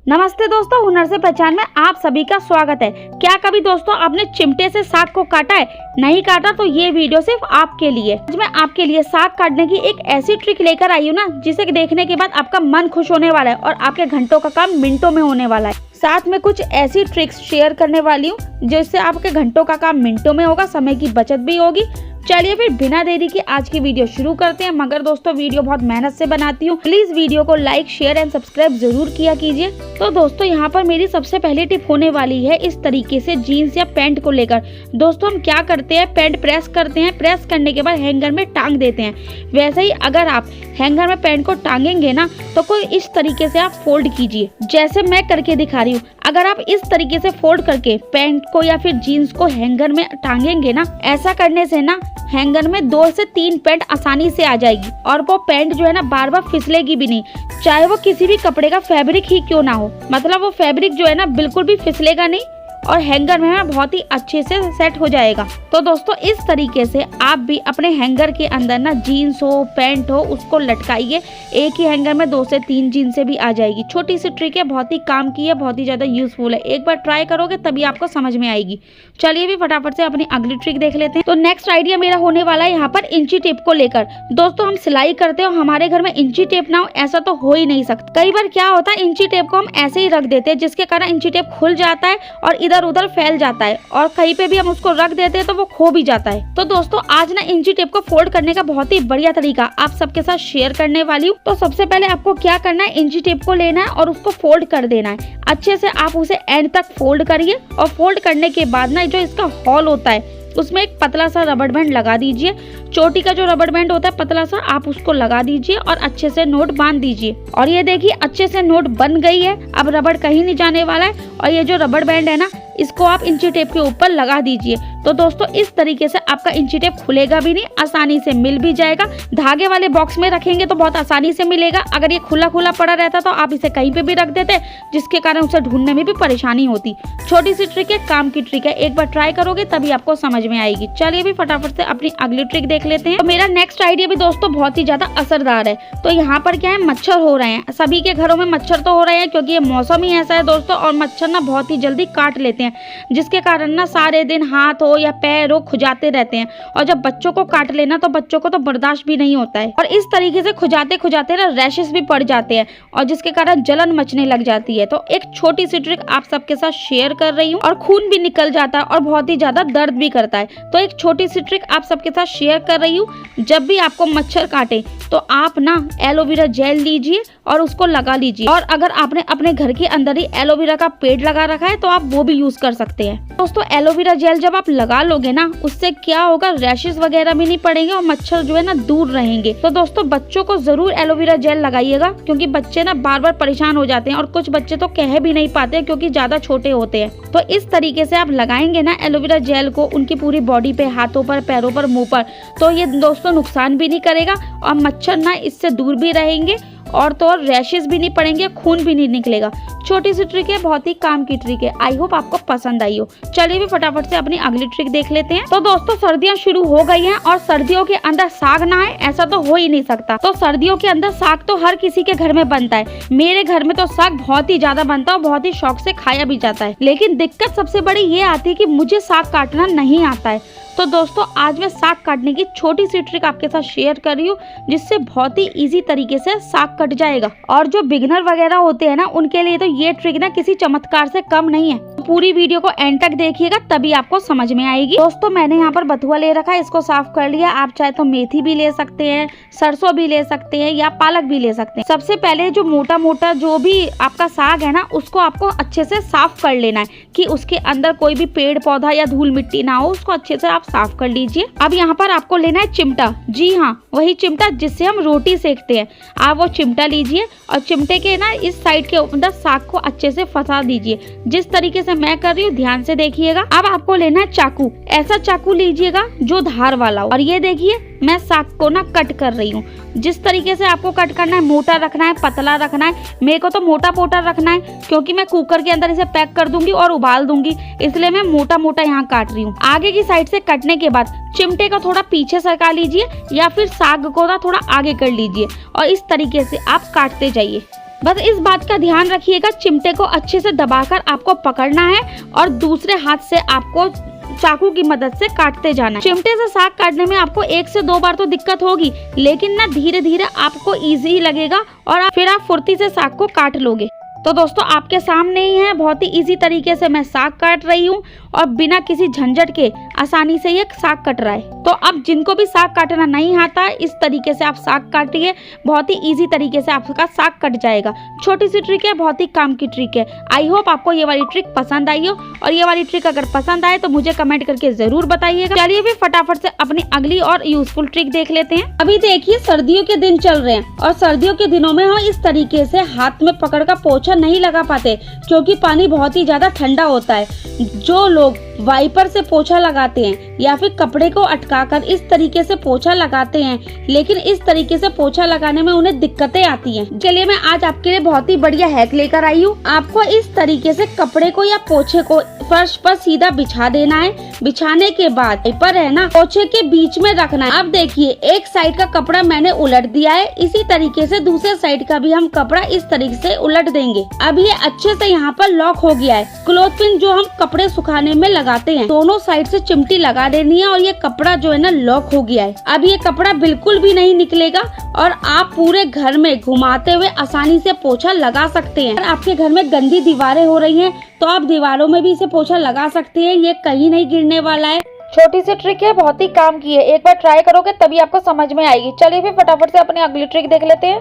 नमस्ते दोस्तों, हुनर से पहचान में आप सभी का स्वागत है। क्या कभी दोस्तों आपने चिमटे से साग को काटा है? नहीं काटा तो ये वीडियो सिर्फ आपके लिए। आज मैं आपके लिए साग काटने की एक ऐसी ट्रिक लेकर आई हूँ ना, जिसे देखने के बाद आपका मन खुश होने वाला है और आपके घंटों का काम मिनटों में होने वाला है। साथ में कुछ ऐसी ट्रिक्स शेयर करने वाली हूँ जिससे आपके घंटों का काम मिनटों में होगा, समय की बचत भी होगी। चलिए फिर बिना देरी के आज की वीडियो शुरू करते हैं। मगर दोस्तों वीडियो बहुत मेहनत से बनाती हूँ, प्लीज वीडियो को लाइक, शेयर एंड सब्सक्राइब जरूर किया कीजिए। तो दोस्तों यहाँ पर मेरी सबसे पहली टिप होने वाली है इस तरीके से जीन्स या पैंट को लेकर। दोस्तों हम क्या करते हैं, पैंट प्रेस करते हैं, प्रेस करने के बाद हैंगर में टांग देते हैं। वैसे ही अगर आप हैंगर में पैंट को टांगेंगे ना तो कोई इस तरीके से आप फोल्ड कीजिए, जैसे मैं करके दिखा रही हूँ। अगर आप इस तरीके से फोल्ड करके पैंट को या फिर जीन्स को हैंगर में टांगेंगे ना, ऐसा करने से ना हैंगर में 2 से 3 पैंट आसानी से आ जाएगी और वो पैंट जो है ना बार बार फिसलेगी भी नहीं, चाहे वो किसी भी कपड़े का फैब्रिक ही क्यों ना हो। मतलब वो फैब्रिक जो है ना बिल्कुल भी फिसलेगा नहीं और हैंगर में ना बहुत ही अच्छे से सेट हो जाएगा। तो दोस्तों इस तरीके से आप भी अपने हैंगर के अंदर ना जीन्स हो, पैंट हो, उसको लटकाइए। एक ही हैंगर में 2 से 3 जीन्सें भी आ जाएगी। छोटी सी ट्रिक है, बहुत ही काम की है, बहुत ही ज्यादा यूजफुल है। एक बार ट्राई करोगे तभी आपको समझ में आएगी। चलिए भी फटाफट से अपनी अगली ट्रिक देख लेते हैं। तो नेक्स्ट आइडिया मेरा होने वाला है यहाँ पर इंची टेप को लेकर। दोस्तों हम सिलाई करते हो, हमारे घर में इंची टेप ना हो ऐसा तो हो ही नहीं सकता। कई बार क्या होता है, इंची टेप को हम ऐसे ही रख देते हैं जिसके कारण इंची टेप खुल जाता है और इधर उधर फैल जाता है, और कहीं पे भी हम उसको रख देते हैं तो वो खो भी जाता है। तो दोस्तों आज ना इंची टेप को फोल्ड करने का बहुत ही बढ़िया तरीका आप सबके साथ शेयर करने वाली हूँ। तो सबसे पहले आपको क्या करना है, इंची टेप को लेना है और उसको फोल्ड कर देना है। अच्छे से आप उसे एंड तक फोल्ड करिए और फोल्ड करने के बाद ना जो इसका हॉल होता है उसमें एक पतला सा रबड़ बैंड लगा दीजिए। चोटी का जो रबड़ बैंड होता है पतला सा, आप उसको लगा दीजिए और अच्छे से नोट बांध दीजिए। और ये देखिए अच्छे से नोट बन गई है, अब रबड़ कहीं नहीं जाने वाला है। और ये जो रबड़ बैंड है ना, इसको आप इंची टेप के ऊपर लगा दीजिए। तो दोस्तों इस तरीके से आपका इंची टेप खुलेगा भी नहीं, आसानी से मिल भी जाएगा। धागे वाले बॉक्स में रखेंगे तो बहुत आसानी से मिलेगा। अगर ये खुला खुला पड़ा रहता तो आप इसे कहीं पे भी रख देते, जिसके कारण उसे ढूंढने में भी परेशानी होती। छोटी सी ट्रिक है, काम की ट्रिक है, एक बार ट्राई करोगे तभी आपको समझ में आएगी। चलिए भी फटाफट से अपनी अगली ट्रिक देख लेते हैं। तो मेरा नेक्स्ट आइडिया भी दोस्तों बहुत ही ज्यादा असरदार है। तो यहाँ पर क्या है, मच्छर हो रहे हैं, सभी के घरों में मच्छर तो हो रहे हैं क्योंकि ये मौसम ही ऐसा है दोस्तों। और मच्छर ना बहुत ही जल्दी काट लेते हैं, जिसके कारण ना सारे दिन हाथ हो या पैर हो खुजाते रहते हैं। और जब बच्चों को काट लेना तो बच्चों को तो बर्दाश्त भी नहीं होता है, और इस तरीके से खुजाते खुजाते ना रैशेस भी पड़ जाते हैं और जिसके कारण जलन मचने लग जाती है। तो एक छोटी सी ट्रिक आप सबके साथ शेयर कर रही हूँ, और खून भी निकल जाता है और बहुत ही ज्यादा दर्द भी करता है। तो एक छोटी सी ट्रिक आप सबके साथ शेयर कर रही हूँ। जब भी आपको मच्छर काटे तो आप ना एलोवेरा जेल लीजिए और उसको लगा लीजिए। और अगर आपने अपने घर के अंदर ही एलोवेरा का पेड़ लगा रखा है तो आप वो भी यूज कर सकते हैं। दोस्तों एलोवेरा जेल जब आप लगा लोगे ना, उससे क्या होगा, रैशेस वगैरह भी नहीं पड़ेंगे और मच्छर जो है ना दूर रहेंगे। तो दोस्तों बच्चों को जरूर एलोवेरा जेल लगाइएगा, क्योंकि बच्चे ना बार बार परेशान हो जाते हैं और कुछ बच्चे तो कह भी नहीं पाते क्योंकि ज्यादा छोटे होते हैं। तो इस तरीके से आप लगाएंगे ना एलोवेरा जेल को उनकी पूरी बॉडी पे, हाथों पर, पैरों पर, मुंह पर, तो ये दोस्तों नुकसान भी नहीं करेगा और मच्छर ना इससे दूर भी रहेंगे और तो और रैशेस भी नहीं पड़ेंगे, खून भी नहीं निकलेगा। छोटी सी ट्रिक है, बहुत ही काम की ट्रिक है। आई होप आपको पसंद आई हो। चलिए भी फटाफट से अपनी अगली ट्रिक देख लेते हैं। तो दोस्तों सर्दियां शुरू हो गई हैं और सर्दियों के अंदर साग ना आए ऐसा तो हो ही नहीं सकता। तो सर्दियों के अंदर साग तो हर किसी के घर में बनता है। मेरे घर में तो साग बहुत ही ज्यादा बनता है और बहुत ही शौक से खाया भी जाता है। लेकिन दिक्कत सबसे बड़ी ये आती है कि मुझे साग काटना नहीं आता है। तो दोस्तों आज मैं साग काटने की छोटी सी ट्रिक आपके साथ शेयर कर रही हूँ, जिससे बहुत ही इजी तरीके से साग कट जाएगा। और जो बिगिनर वगैरह होते हैं ना, उनके लिए तो ये ट्रिक ना किसी चमत्कार से कम नहीं है। पूरी वीडियो को एंड तक देखिएगा तभी आपको समझ में आएगी। दोस्तों मैंने यहाँ पर बथुआ ले रखा है, इसको साफ कर लिया। आप चाहे तो मेथी भी ले सकते हैं, सरसों भी ले सकते हैं या पालक भी ले सकते हैं। सबसे पहले जो मोटा मोटा जो भी आपका साग है ना, उसको आपको अच्छे से साफ कर लेना है कि उसके अंदर कोई भी पेड़ पौधा या धूल मिट्टी ना हो। उसको अच्छे से आप साफ कर लीजिए। अब यहाँ पर आपको लेना है चिमटा। जी हाँ, वही चिमटा जिससे हम रोटी सेकते हैं। आप वो चिमटा लीजिए और चिमटे के ना इस साइड के अंदर साग को अच्छे से फंसा दीजिए, जिस तरीके से मैं कर रही हूँ ध्यान से देखिएगा। अब आपको लेना है चाकू। ऐसा चाकू लीजिएगा जो धार वाला हो। और ये देखिए मैं साग को ना कट कर रही हूँ। जिस तरीके से आपको कट करना है, मोटा रखना है, पतला रखना है। मेरे को तो मोटा मोटा रखना है क्योंकि मैं कुकर के अंदर इसे पैक कर दूंगी और उबाल दूंगी, इसलिए मैं मोटा मोटा यहाँ काट रही हूँ। आगे की साइड से कटने के बाद चिमटे को थोड़ा पीछे सरका लीजिए या फिर साग को ना थोड़ा आगे कर लीजिए और इस तरीके से आप काटते जाइए। बस इस बात का ध्यान रखिएगा, चिमटे को अच्छे से दबाकर आपको पकड़ना है और दूसरे हाथ से आपको चाकू की मदद से काटते जाना है। चिमटे से साग काटने में आपको 1 से 2 बार तो दिक्कत होगी, लेकिन ना धीरे धीरे आपको इजी लगेगा और फिर आप फुर्ती से साग को काट लोगे। तो दोस्तों आपके सामने ही है, बहुत ही इजी तरीके से मैं साग काट रही हूँ और बिना किसी झंझट के आसानी से ये साग कट रहा है। तो अब जिनको भी साग काटना नहीं आता, इस तरीके से आप साग काटिए, बहुत ही इजी तरीके से आपका साग कट जाएगा। छोटी सी ट्रिक है, बहुत ही काम की ट्रिक है। आई होप आपको ये वाली ट्रिक पसंद आई हो, और ये वाली ट्रिक अगर पसंद आए तो मुझे कमेंट करके जरूर बताइएगा। चलिए फिर फटाफट से अपनी अगली और यूजफुल ट्रिक देख लेते हैं। अभी देखिए सर्दियों के दिन चल रहे हैं और सर्दियों के दिनों में हम इस तरीके से हाथ में पकड़ कर पोछा नहीं लगा पाते, क्योंकि पानी बहुत ही ज्यादा ठंडा होता है। जो लोग वाइपर से पोछा लगाते हैं या फिर कपड़े को अटकाकर इस तरीके से पोछा लगाते हैं, लेकिन इस तरीके से पोछा लगाने में उन्हें दिक्कतें आती हैं। चलिए मैं आज आपके लिए बहुत ही बढ़िया हैक लेकर आई हूँ। आपको इस तरीके से कपड़े को या पोछे को फर्श पर सीधा बिछा देना है। बिछाने के बाद वाइपर है ना, पोछे के बीच में रखना है। अब देखिए एक साइड का कपड़ा मैंने उलट दिया है, इसी तरीके से दूसरे साइड का भी हम कपड़ा इस तरीके से उलट देंगे। अब ये अच्छे से यहाँ पर लॉक हो गया है। क्लॉथ पिन जो हम कपड़े सुखाने में लगाते हैं, दोनों साइड से चिमटी लगा देनी है और ये कपड़ा जो है ना लॉक हो गया है। अब ये कपड़ा बिल्कुल भी नहीं निकलेगा और आप पूरे घर में घुमाते हुए आसानी से पोछा लगा सकते हैं। अगर आपके घर में गंदी दीवारें हो रही हैं तो आप दीवारों में भी इसे पोछा लगा सकते हैं, ये कहीं नहीं गिरने वाला है। छोटी सी ट्रिक है, बहुत ही काम की है। एक बार ट्राई करोगे तभी आपको समझ में आएगी। चलिए फिर फटाफट से अपनी अगली ट्रिक देख लेते हैं।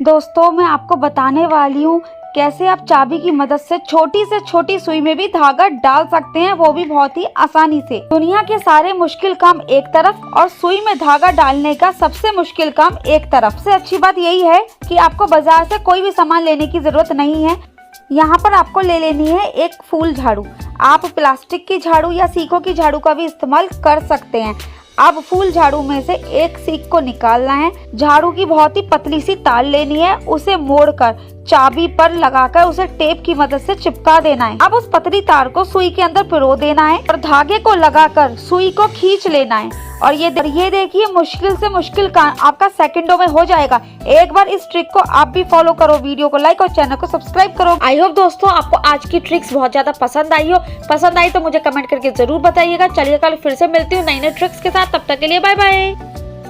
दोस्तों मैं आपको बताने वाली हूँ कैसे आप चाबी की मदद से छोटी सुई में भी धागा डाल सकते हैं, वो भी बहुत ही आसानी से। दुनिया के सारे मुश्किल काम एक तरफ और सुई में धागा डालने का सबसे मुश्किल काम एक तरफ। सबसे अच्छी बात यही है कि आपको बाजार से कोई भी सामान लेने की जरूरत नहीं है। यहाँ पर आपको ले लेनी है एक फूल झाड़ू। आप प्लास्टिक की झाड़ू या सीखों की झाड़ू का भी इस्तेमाल कर सकते हैं। अब फूल झाड़ू में से एक सीख को निकालना है। झाड़ू की बहुत ही पतली सी तार लेनी है, उसे मोड़कर चाबी पर लगाकर उसे टेप की मदद से चिपका देना है। अब उस पतली तार को सुई के अंदर पिरो देना है और धागे को लगाकर सुई को खींच लेना है। और ये देखिए मुश्किल से मुश्किल काम आपका सेकंडों में हो जाएगा। एक बार इस ट्रिक को आप भी फॉलो करो, वीडियो को लाइक और चैनल को सब्सक्राइब करो। आई होप दोस्तों आपको आज की ट्रिक्स बहुत ज्यादा पसंद आई हो। पसंद आई तो मुझे कमेंट करके जरूर बताइएगा। चलिए कल फिर से मिलती हूँ नई नई ट्रिक्स के साथ, तब तक के लिए बाय बाय।